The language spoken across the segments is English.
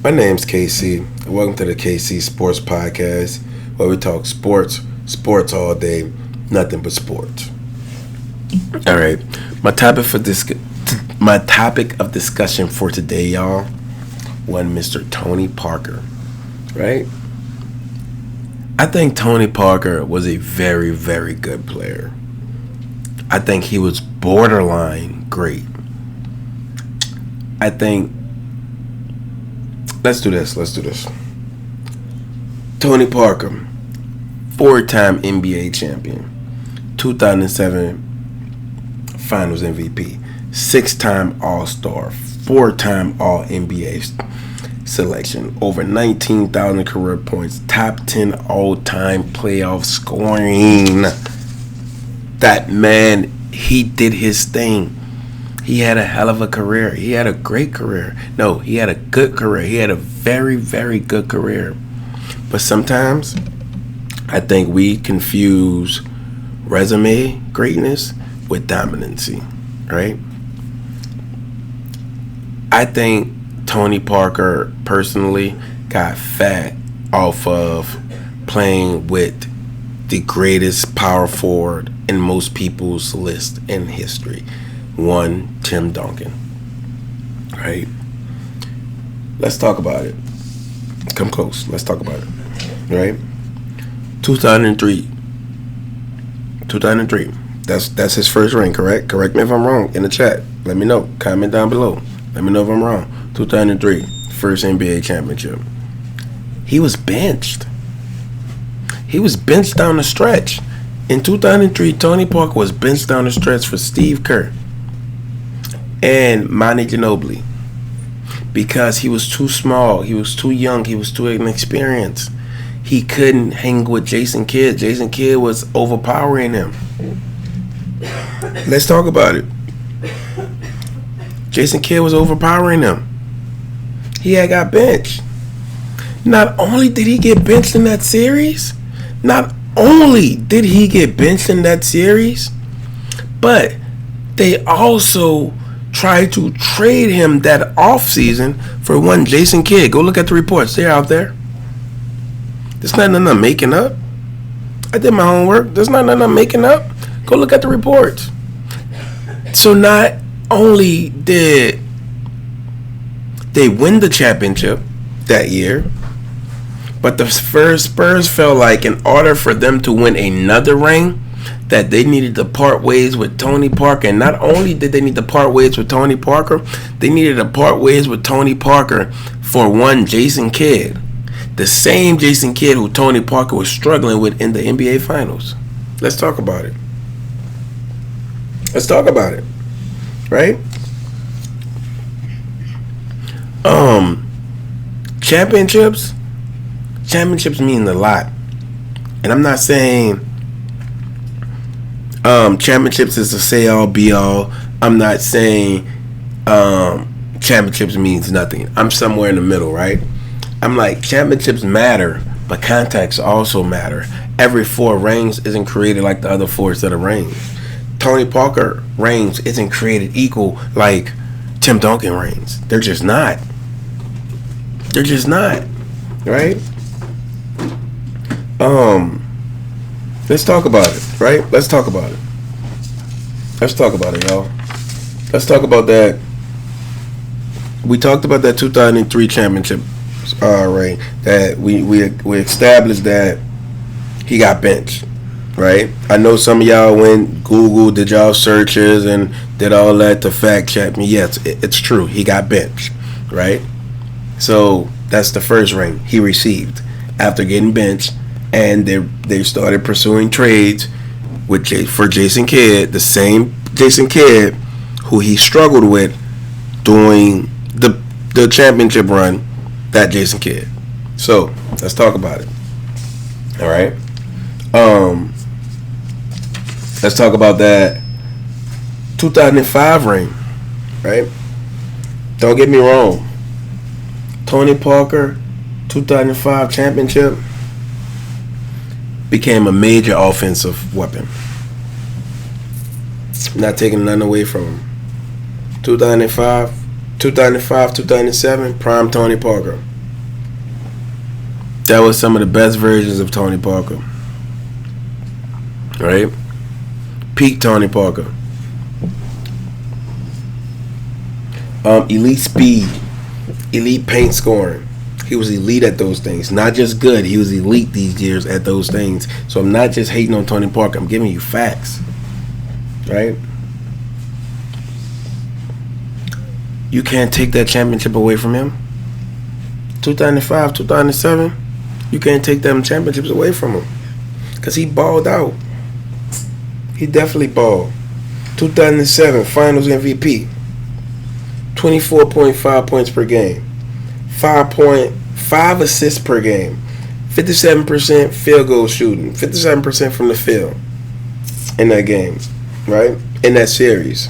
My name's KC, and welcome to the KC Sports Podcast, where we talk sports all day, nothing but sports. All right, my topic of discussion for today, y'all, one Mr. Tony Parker, right? I think Tony Parker was a very, very good player. I think he was borderline great. I think Let's do this. Tony Parker, 4-time NBA champion, 2007 Finals MVP, 6-time All-Star, 4-time All-NBA selection, over 19,000 career points, top 10 all-time playoff scoring. That man, he did his thing. He had a hell of a career. He had a great career. No, he had a good career. He had a very, very good career. But sometimes I think we confuse resume greatness with dominancy, right? I think Tony Parker personally got fat off of playing with the greatest power forward in most people's list in history. One, Tim Duncan. Right? Let's talk about it. Come close. Let's talk about it. Right? 2003. That's his first ring, correct? Correct me if I'm wrong in the chat. Let me know. Comment down below. Let me know if I'm wrong. 2003, first NBA championship. He was benched. He was benched down the stretch. In 2003, Tony Parker was benched down the stretch for Steve Kerr and Manu Ginobili because he was too small, he was too young, he was too inexperienced. He couldn't hang with Jason Kidd. Jason Kidd was overpowering him. Let's talk about it. Jason Kidd was overpowering him. He had got benched. Not only did he get benched in that series, but they also tried to trade him that offseason for one Jason Kidd. Go look at the reports. They're out there. There's nothing I'm making up. I did my homework. There's nothing I'm making up. Go look at the reports. So not only did they win the championship that year, but the Spurs felt like in order for them to win another ring, that they needed to part ways with Tony Parker. And not only did they need to part ways with Tony Parker, they needed to part ways with Tony Parker for one Jason Kidd. The same Jason Kidd who Tony Parker was struggling with in the NBA Finals. Let's talk about it. Right? Championships mean a lot. And I'm not saying championships is the say all be all. I'm not saying championships means nothing. I'm somewhere in the middle, right? I'm like, championships matter, but contacts also matter. Every 4 rings isn't created like the other 4 set of rings. Tony Parker rings isn't created equal like Tim Duncan rings. They're just not. Right? Let's talk about it, right? Let's talk about it, y'all. Let's talk about that. We talked about that 2003 championship ring that we established that he got benched, right? I know some of y'all went Google, did y'all searches and did all that to fact check me. Yes, it's true. He got benched, right? So that's the first ring he received after getting benched. And they started pursuing trades for Jason Kidd, the same Jason Kidd who he struggled with during the championship run, that Jason Kidd. So let's talk about it. All right. Let's talk about that 2005 ring, right? Don't get me wrong. Tony Parker, 2005 championship, became a major offensive weapon. Not taking nothing away from him. 2005, 2007, prime Tony Parker. That was some of the best versions of Tony Parker. Right? Peak Tony Parker. Elite speed, elite paint scoring. He was elite at those things. Not just good, he was elite these years at those things. So I'm not just hating on Tony Parker, I'm giving you facts. Right? You can't take that championship away from him. 2005, 2007, you can't take them championships away from him. Because he balled out. He definitely balled. 2007, Finals MVP. 24.5 points per game. 5.5 assists per game. 57% field goal shooting. 57% from the field in that game. Right? In that series.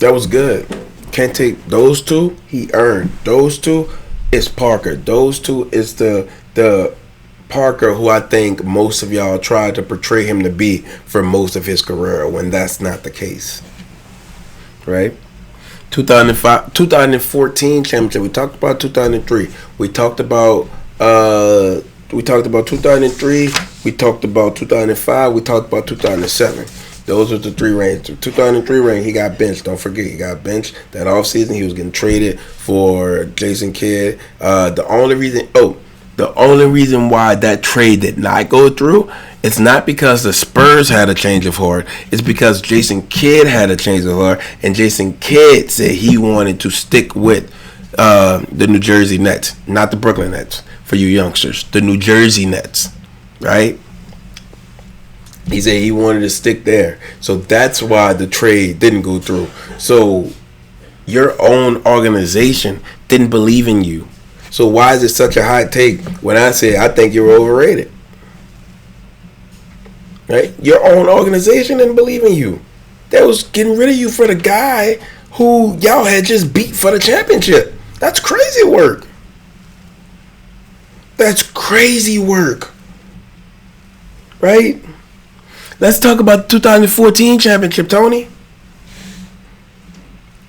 That was good. Can't take those two. He earned those two. It's Parker. Those two is the Parker who I think most of y'all tried to portray him to be for most of his career when that's not the case. Right? 2005, 2014 championship. We talked about 2003. We talked about 2003. We talked about 2005. We talked about 2007. Those are the three rings. 2003 ring, he got benched. Don't forget, he got benched that offseason. He was getting traded for Jason Kidd. The only reason why that trade did not go through, it's not because the Spurs had a change of heart. It's because Jason Kidd had a change of heart, and Jason Kidd said he wanted to stick with the New Jersey Nets, not the Brooklyn Nets. For you youngsters, the New Jersey Nets, right? He said he wanted to stick there. So that's why the trade didn't go through. So your own organization didn't believe in you. So why is it such a hot take when I say I think you're overrated? Right? Your own organization didn't believe in you. They was getting rid of you for the guy who y'all had just beat for the championship. That's crazy work. That's crazy work. Right? Let's talk about the 2014 championship, Tony.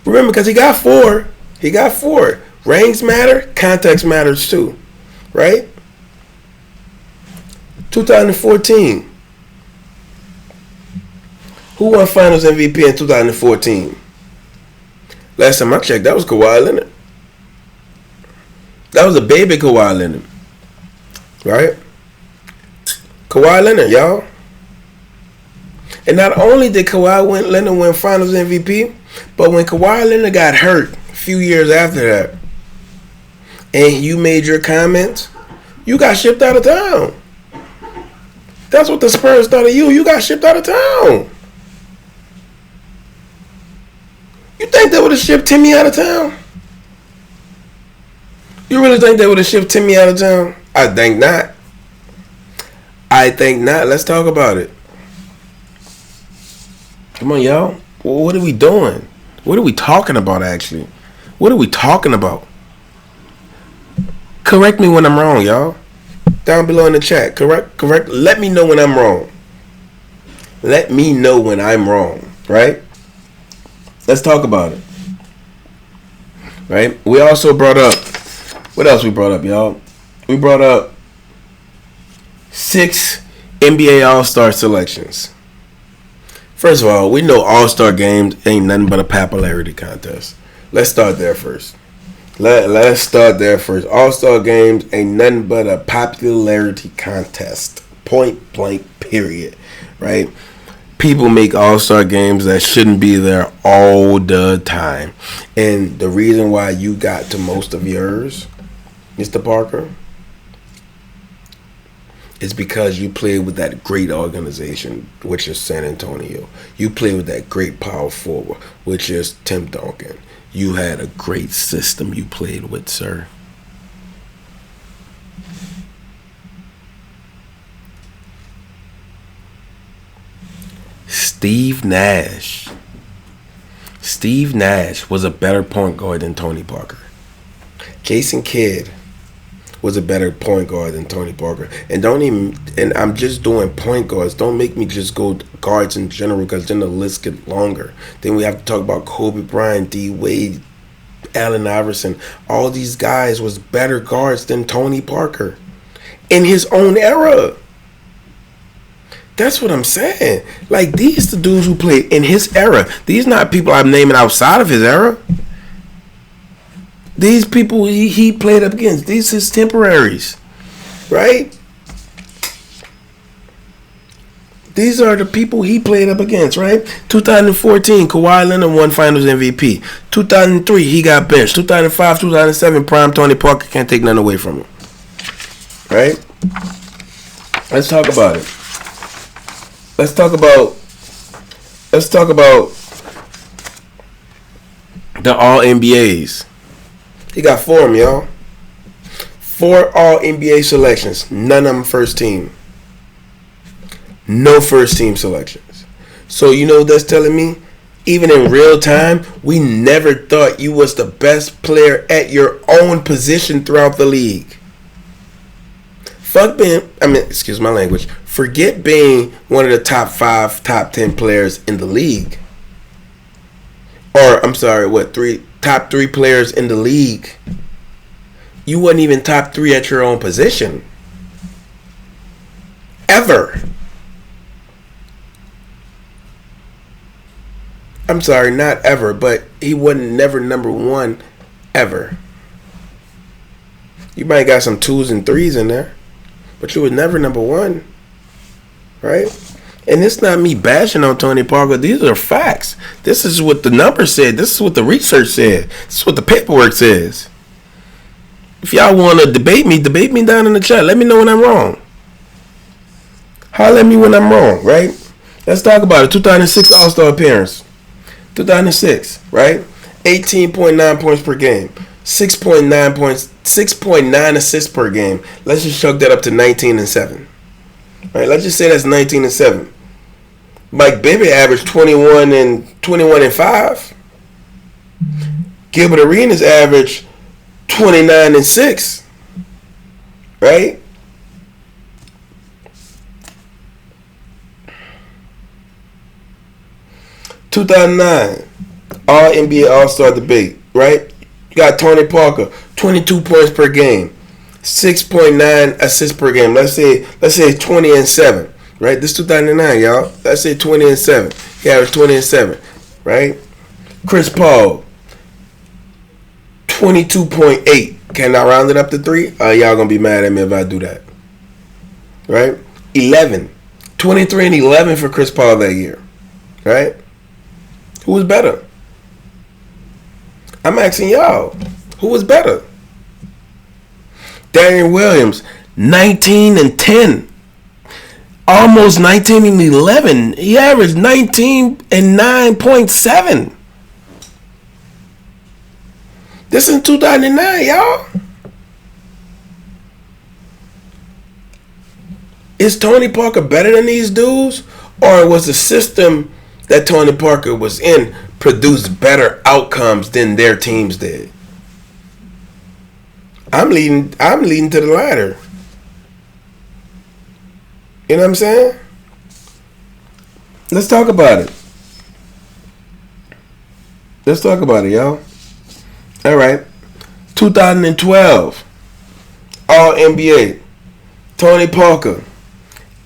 Remember, because he got four. He got four. Rings matter. Context matters too. Right? 2014. Who won Finals MVP in 2014? Last time I checked, that was Kawhi Leonard. That was a baby Kawhi Leonard. Right? Kawhi Leonard, y'all. And not only did Kawhi Leonard win Finals MVP, but when Kawhi Leonard got hurt a few years after that, and you made your comments, you got shipped out of town. That's what the Spurs thought of you. You got shipped out of town. You think they would have shipped Timmy out of town? You really think they would have shipped Timmy out of town? I think not. I think not. Let's talk about it. Come on, y'all. What are we doing? What are we talking about, actually? What are we talking about? Correct me when I'm wrong, y'all. Down below in the chat. Correct. Let me know when I'm wrong. Let me know when I'm wrong, right? Let's talk about it. Right? We also brought up, what else we brought up, y'all? We brought up 6 NBA All-Star selections. First of all, we know All-Star games ain't nothing but a popularity contest. Let's start there first. Let's start there first. All-Star games ain't nothing but a popularity contest. Point blank, period. Right? People make All-Star games that shouldn't be there all the time. And the reason why you got to most of yours, Mr. Parker, is because you played with that great organization, which is San Antonio. You played with that great power forward, which is Tim Duncan. You had a great system you played with, sir. Steve Nash. Steve Nash was a better point guard than Tony Parker. Jason Kidd was a better point guard than Tony Parker. And I'm just doing point guards. Don't make me just go guards in general, because then the list get longer. Then we have to talk about Kobe Bryant, D Wade, Allen Iverson. All these guys was better guards than Tony Parker in his own era. That's what I'm saying. Like, these the dudes who played in his era. These not people I'm naming outside of his era. These people he played up against. These his temporaries. Right? These are the people he played up against, right? 2014, Kawhi Leonard won Finals MVP. 2003, he got benched. 2005, 2007, prime Tony Parker, can't take nothing away from him. Right? Let's talk about it. Let's talk about the All-NBAs. He got 4 of them, y'all. 4 All-NBA selections. None of them first team. No first team selections. So you know what that's telling me? Even in real time, we never thought you was the best player at your own position throughout the league. Excuse my language. Forget being one of the top 5, top 10 players in the league. Or, top 3 players in the league. You wasn't even top 3 at your own position. Ever. I'm sorry, not ever, but he wasn't never number 1 ever. You might got some 2s and 3s in there, but you was never number 1. Right? And it's not me bashing on Tony Parker. These are facts. This is what the numbers said. This is what the research said. This is what the paperwork says. If y'all want to debate me down in the chat. Let me know when I'm wrong. Holler at me when I'm wrong, right? Let's talk about it. 2006 All-Star appearance. 2006, right? 18.9 points per game. 6.9 points, 6.9 assists per game. Let's just chuck that up to 19 and 7. All right, let's just say that's 19 and 7. Mike Bibby averaged 21 and 5. Gilbert Arenas averaged 29 and 6. Right? (2009) All NBA All-Star debate. Right? You got Tony Parker, 22 points per game. 6.9 assists per game. Let's say 20 and 7. Right? This 2009, y'all. Let's say 20 and 7. He averaged 20 and 7. Right? Chris Paul, 22.8. Can I round it up to 3? Y'all gonna be mad at me if I do that. Right? 11. 23 and 11 for Chris Paul that year. Right? Who was better? I'm asking y'all. Who was better? Darian Williams, 19 and 10. Almost 19 and 11. He averaged 19 and 9.7. This is 2009, y'all. Is Tony Parker better than these dudes? Or was the system that Tony Parker was in produced better outcomes than their teams did? I'm leading to the latter. You know what I'm saying? Let's talk about it. Let's talk about it, y'all. All right. 2012 All NBA. Tony Parker,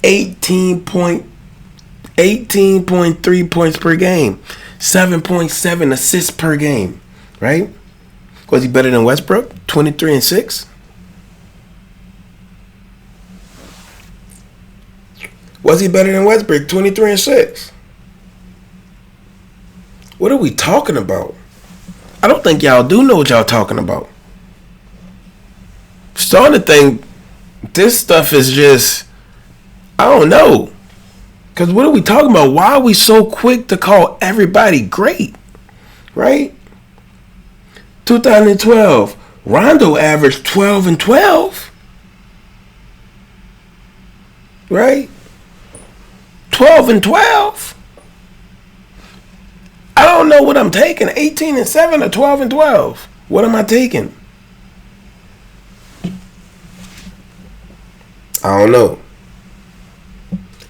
18.3 points per game, 7.7 assists per game. Right? Was he better than Westbrook? 23 and 6. Was he better than Westbrook? 23 and 6. What are we talking about? I don't think y'all do know what y'all talking about. Starting to think this stuff is just, I don't know. Because what are we talking about? Why are we so quick to call everybody great? Right? 2012, Rondo averaged 12 and 12. Right? 12 and 12. I don't know what I'm taking. 18 and 7 or 12 and 12. What am I taking? I don't know.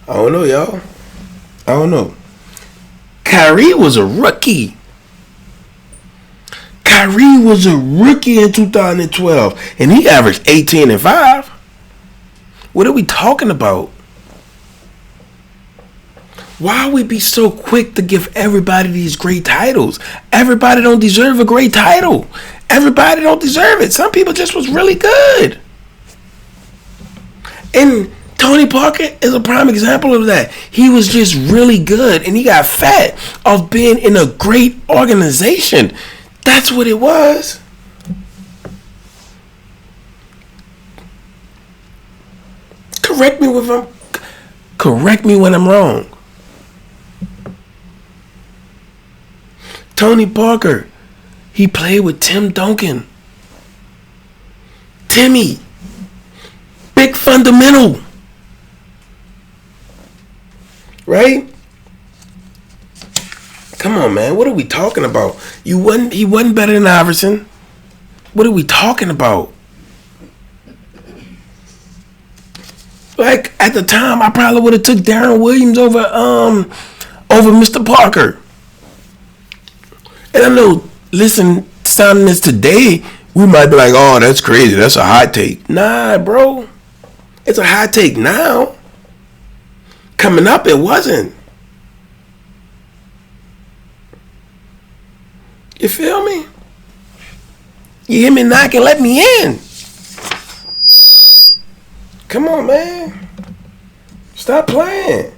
I don't know, y'all. I don't know. Kyrie was a rookie. Kyrie was a rookie in 2012, and he averaged 18 and 5. What are we talking about? Why we be so quick to give everybody these great titles? Everybody don't deserve a great title. Everybody don't deserve it. Some people just was really good. And Tony Parker is a prime example of that. He was just really good, and he got fat of being in a great organization. That's what it was. Correct me when I'm wrong. Tony Parker, he played with Tim Duncan. Timmy, big fundamental. Right? Come on, man. What are we talking about? He wasn't better than Iverson. What are we talking about? Like, at the time, I probably would have took Darren Williams over Mr. Parker. And I know, listen, sounding this today, we might be like, oh, that's crazy. That's a hot take. Nah, bro. It's a hot take now. Coming up, it wasn't. You feel me? You hear me knocking? Let me in. Come on, man. Stop playing.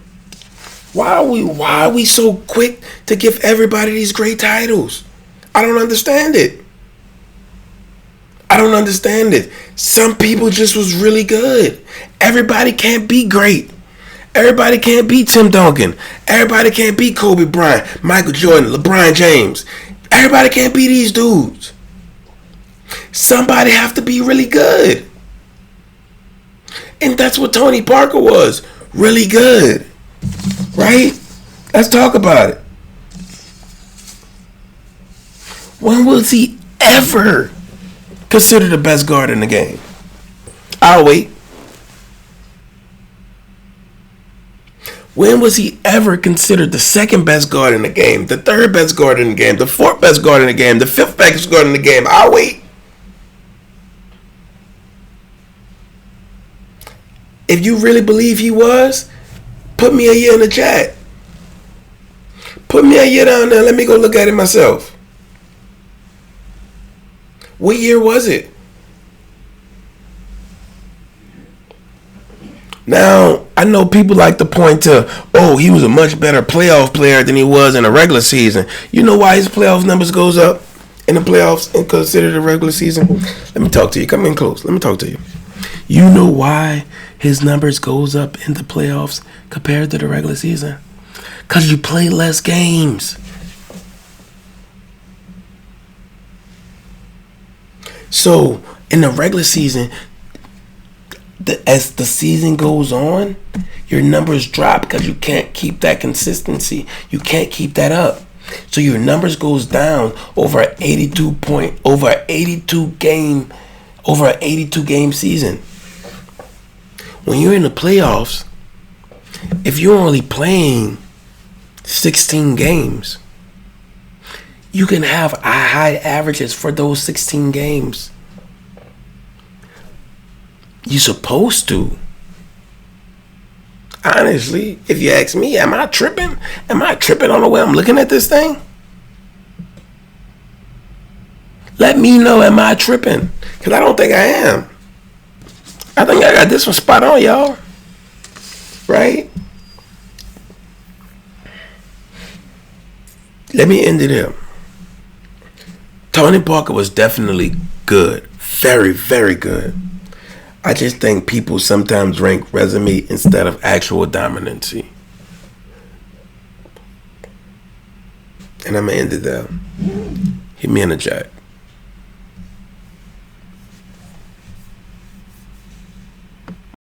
Why are we so quick to give everybody these great titles? I don't understand it. Some people just was really good. Everybody can't be great. Everybody can't be Tim Duncan. Everybody can't be Kobe Bryant, Michael Jordan, LeBron James. Everybody can't be these dudes. Somebody have to be really good. And that's what Tony Parker was. Really good. Right? Let's talk about it. When was he ever considered the best guard in the game? I'll wait. When was he ever considered the second best guard in the game, the third best guard in the game, the fourth best guard in the game, the fifth best guard in the game? I'll wait. If you really believe he was, put me a year in the chat. Put me a year down there. Let me go look at it myself. What year was it? Now, I know people like to point to, oh, he was a much better playoff player than he was in a regular season. You know why his playoff numbers goes up in the playoffs and considered the regular season? Let me talk to you. Come in close. Let me talk to you. You know why his numbers goes up in the playoffs compared to the regular season? Because you play less games. So, in the regular season, as the season goes on, your numbers drop because you can't keep that consistency. You can't keep that up. So your numbers goes down over an 82 game season. When you're in the playoffs, if you're only playing 16 games, you can have high averages for those 16 games. You're supposed to. Honestly, if you ask me, am I tripping? Am I tripping on the way I'm looking at this thing? Let me know, am I tripping? Because I don't think I am. I think I got this one spot on, y'all. Right? Let me end it here. Tony Parker was definitely good. Very, very good. I just think people sometimes rank resume instead of actual dominancy. And I'm going to end it there. Hit me in the chat.